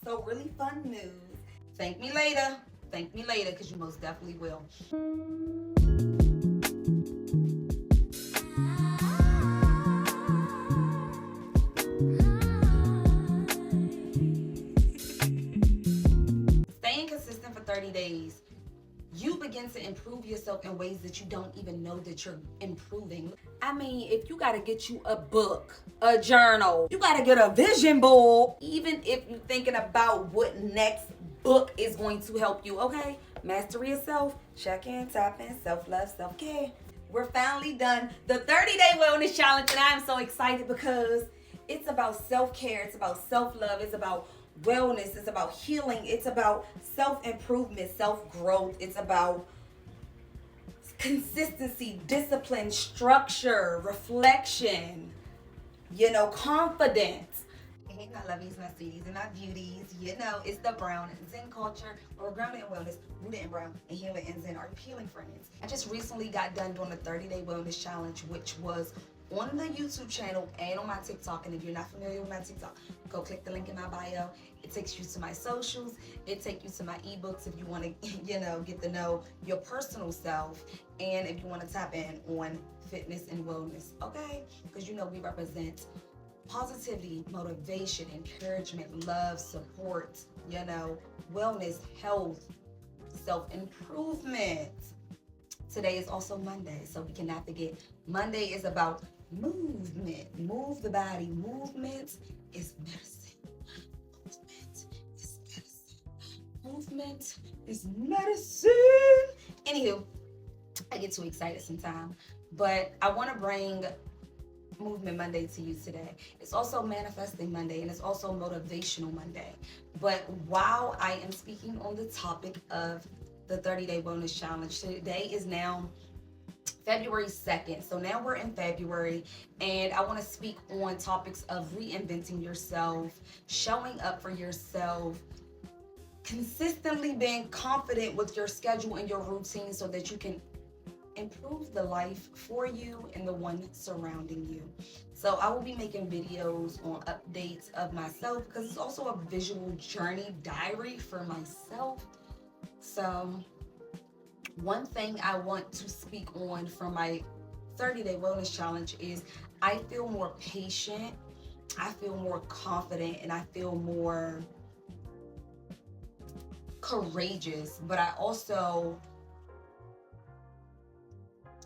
So really fun news. Thank me later. Thank me later, because you most definitely will. Staying consistent for 30 days. You begin to improve yourself in ways that you don't even know that you're improving. I mean, if you gotta get you a book, a journal, you gotta get a vision board, even if you're thinking about what next book is going to help you, okay? Mastery of self, check in, tap in, self-love, self-care. We're finally done the 30-day wellness challenge, and I'm so excited because it's about self-care, it's about self-love, it's about wellness, it's about healing, it's about self-improvement, self-growth, it's about consistency, discipline, structure, reflection, confidence. Hey, my lovies, my sweeties, and my beauties. It's the Brown Zen culture, or grounded in wellness, rooted in brown, and healing in Zen. Are you healing friends? I just recently got done doing the 30-day wellness challenge, which was on the YouTube channel and on my TikTok. And if you're not familiar with my TikTok, go click the link in my bio. It takes you to my socials. It takes you to my ebooks if you want to, get to know your personal self, and if you want to tap in on fitness and wellness, okay? Because we represent positivity, motivation, encouragement, love, support, wellness, health, self-improvement. Today is also Monday, so we cannot forget. Monday is about movement. Move the body. Movement is medicine. Movement is medicine. Anywho, I get too excited sometimes, but I want to bring Movement Monday to you today. It's also Manifesting Monday, and it's also Motivational Monday. But while I am speaking on the topic of the 30-day wellness challenge, today is now February 2nd. So now we're in February, and I want to speak on topics of reinventing yourself, showing up for yourself, consistently being confident with your schedule and your routine so that you can improve the life for you and the one surrounding you. So I will be making videos on updates of myself, because it's also a visual journey diary for myself. So one thing I want to speak on from my 30-day wellness challenge is I feel more patient, I feel more confident, and I feel more courageous. But I also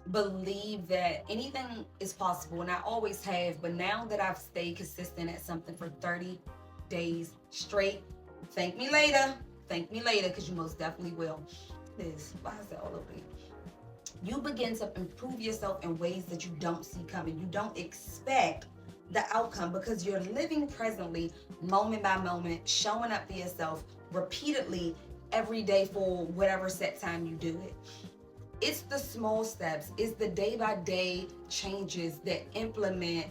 believe that anything is possible, and I always have, but now that I've stayed consistent at something for 30 days straight, thank me later, because you most definitely will. Why is that all over you? You begin to improve yourself in ways that you don't see coming. You don't expect the outcome, because you're living presently, moment by moment, showing up for yourself repeatedly every day for whatever set time you do it. It's the small steps, it's the day-by-day changes that implement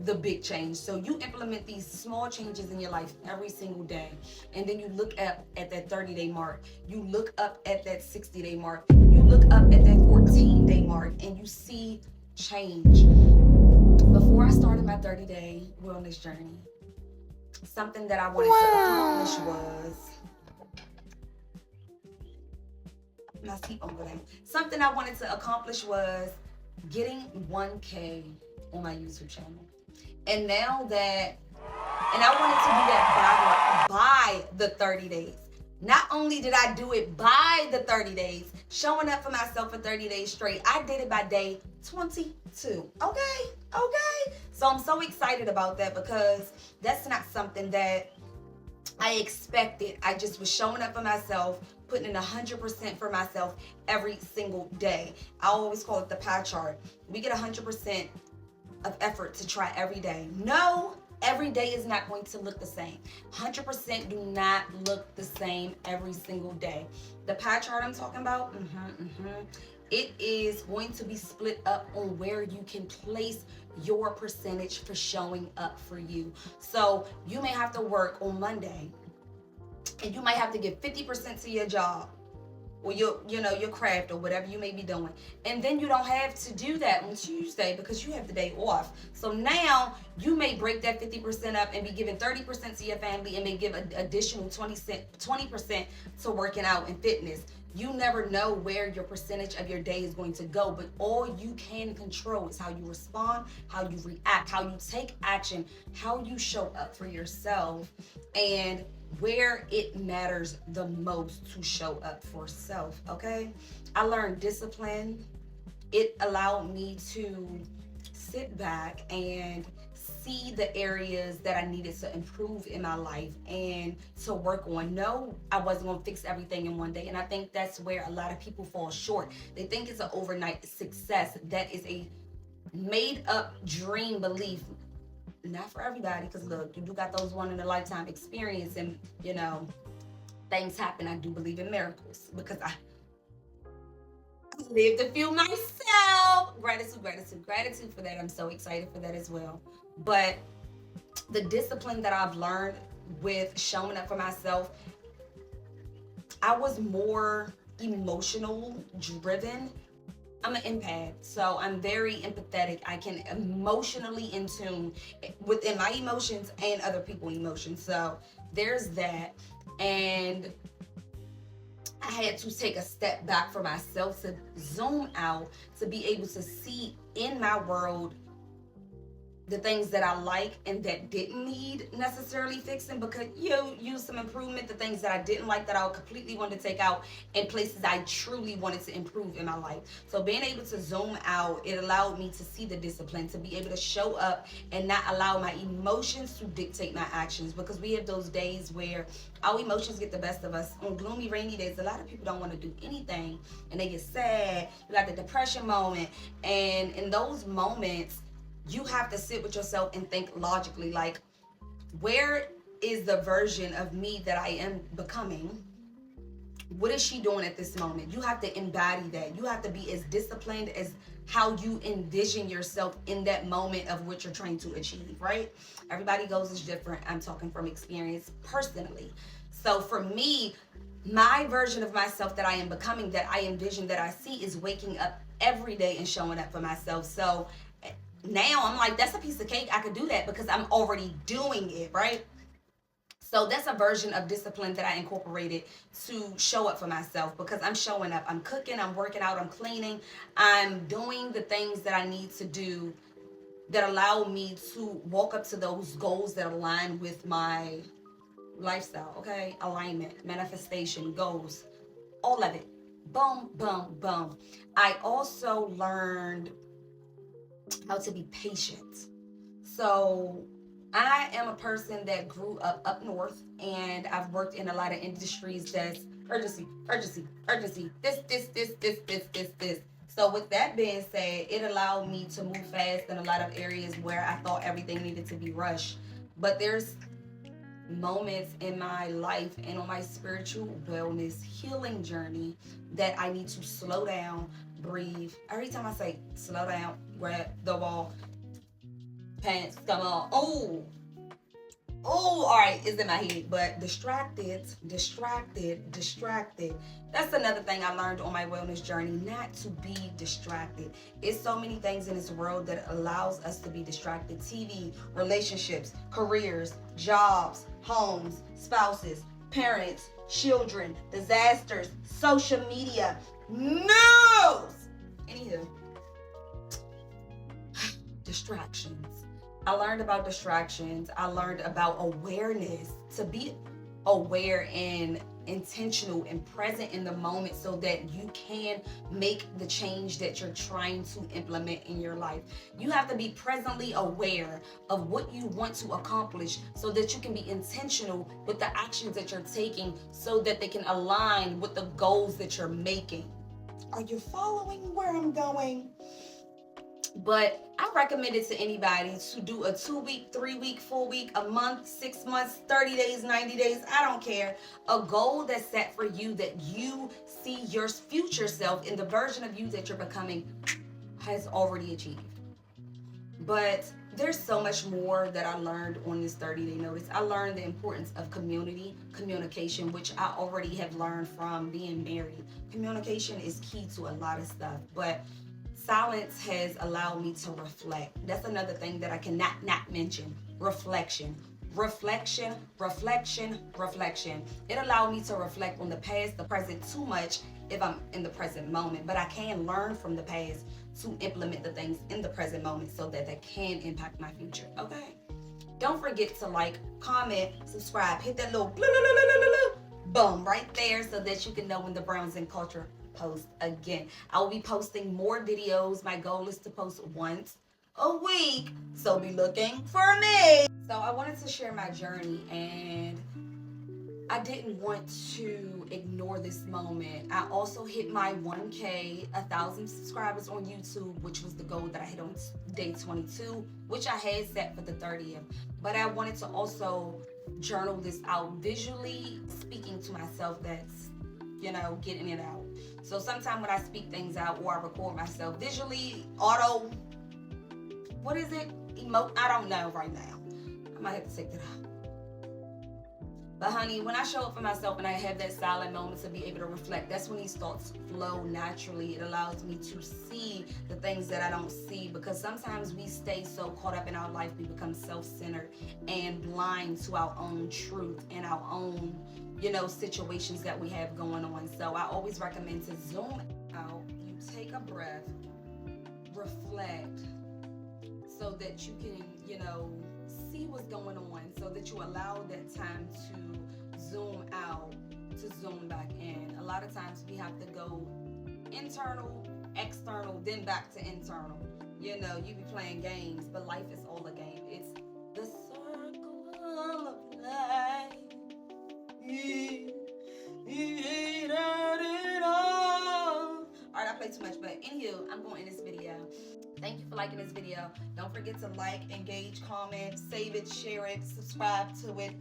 the big change. So you implement these small changes in your life every single day, and then you look at that 30-day mark, you look up at that 60-day mark, you look up at that 14-day mark, and you see change. Before I started my 30-day wellness journey, something that I wanted to accomplish was something I wanted to accomplish was getting 1K on my YouTube channel. And now that, and I wanted to do that by the 30 days. Not only did I do it by the 30 days, showing up for myself for 30 days straight, I did it by day 22. Okay. So I'm so excited about that, because that's not something that I expected. I just was showing up for myself, putting in 100% for myself every single day. I always call it the pie chart. We get 100% of effort to try every day. No, every day is not going to look the same. 100% do not look the same every single day. The pie chart I'm talking about, it is going to be split up on where you can place your percentage for showing up for you. So you may have to work on Monday, and you might have to give 50% to your job, or your craft or whatever you may be doing. And then you don't have to do that on Tuesday because you have the day off. So now you may break that 50% up and be giving 30% to your family and may give an additional 20% to working out and fitness. You never know where your percentage of your day is going to go, but all you can control is how you respond, how you react, how you take action, how you show up for yourself, and where it matters the most to show up for self. Okay, I learned discipline. It allowed me to sit back and see the areas that I needed to improve in my life and to work on. No, I wasn't going to fix everything in one day. And I think that's where a lot of people fall short. They think it's an overnight success. That is a made up dream belief. Not for everybody, because look, you do got those one in a lifetime experience, and things happen. I do believe in miracles because I lived a few myself. Gratitude, gratitude, gratitude for that. I'm so excited for that as well. But the discipline that I've learned with showing up for myself, I was more emotional driven. I'm an empath, so I'm very empathetic. I can emotionally in tune within my emotions and other people's emotions. So there's that. And I had to take a step back for myself to zoom out, to be able to see in my world the things that I like and that didn't need necessarily fixing, because you use some improvement, the things that I didn't like that I completely wanted to take out, and places I truly wanted to improve in my life. So being able to zoom out, it allowed me to see the discipline, to be able to show up and not allow my emotions to dictate my actions, because we have those days where our emotions get the best of us. On gloomy, rainy days, a lot of people don't want to do anything and they get sad. You got the depression moment, and in those moments, you have to sit with yourself and think logically, like, where is the version of me that I am becoming? What is she doing at this moment? You have to embody that. You have to be as disciplined as how you envision yourself in that moment of what you're trying to achieve, right? Everybody goes is different. I'm talking from experience personally. So for me, my version of myself that I am becoming, that I envision, that I see, is waking up every day and showing up for myself. So now I'm like, that's a piece of cake. I could do that because I'm already doing it, right? So that's a version of discipline that I incorporated to show up for myself, because I'm showing up. I'm cooking, I'm working out, I'm cleaning, I'm doing the things that I need to do that allow me to walk up to those goals that align with my lifestyle, okay? Alignment, manifestation, goals, all of it. Boom, boom, boom. I also learned how to be patient. So I am a person that grew up north, and I've worked in a lot of industries that's urgency, urgency, urgency, this. So with that being said, it allowed me to move fast in a lot of areas where I thought everything needed to be rushed. But there's moments in my life and on my spiritual wellness healing journey that I need to slow down, breathe. Every time I say slow down, grab the wall, pants, come on. Oh, all right, it's in my head. But distracted. That's another thing I learned on my wellness journey, not to be distracted. It's so many things in this world that allows us to be distracted. TV, relationships, careers, jobs, homes, spouses, parents, children, disasters, social media, news. Anywho, distractions. I learned about distractions. I learned about awareness, to be aware and intentional and present in the moment so that you can make the change that you're trying to implement in your life. You have to be presently aware of what you want to accomplish so that you can be intentional with the actions that you're taking so that they can align with the goals that you're making. Are you following where I'm going? But I recommend it to anybody to do a 2-week, 3-week, 4-week, a month, 6 months, 30 days, 90 days. I don't care. A goal that's set for you that you see your future self in the version of you that you're becoming has already achieved. But there's so much more that I learned on this 30-day notice. I learned the importance of communication, which I already have learned from being married. Communication is key to a lot of stuff, but silence has allowed me to reflect. That's another thing that I cannot not mention. Reflection. Reflection. It allowed me to reflect on the past, the present too much if I'm in the present moment. But I can learn from the past to implement the things in the present moment so that they can impact my future. Okay? Don't forget to like, comment, subscribe, hit that little boom right there so that you can know when the Browns and Culture post again. I will be posting more videos. My goal is to post once a week, so be looking for me. So I wanted to share my journey, and I didn't want to ignore this moment. I also hit my 1K, 1,000 subscribers on YouTube, which was the goal that I hit on day 22, which I had set for the 30th. But I wanted to also journal this out visually, speaking to myself, that's, getting it out. So sometimes when I speak things out or I record myself visually, I don't know right now. I might have to take that out. But honey, when I show up for myself and I have that silent moment to be able to reflect, that's when these thoughts flow naturally. It allows me to see the things that I don't see, because sometimes we stay so caught up in our life, we become self-centered and blind to our own truth and our own, situations that we have going on. So I always recommend to zoom out, you take a breath, reflect, so that you can, see what's going on, so that you allow that time to zoom out, to zoom back in. A lot of times we have to go internal, external, then back to internal. You be playing games, but life is all a game. It's the circle of life. Alright, I play too much, but anywho, I'm going to end this video. Thank you for liking this video. Don't forget to like, engage, comment, save it, share it, subscribe to it.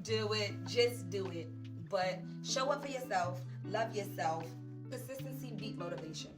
Do it. Just do it. But show up for yourself. Love yourself. Consistency beat motivation.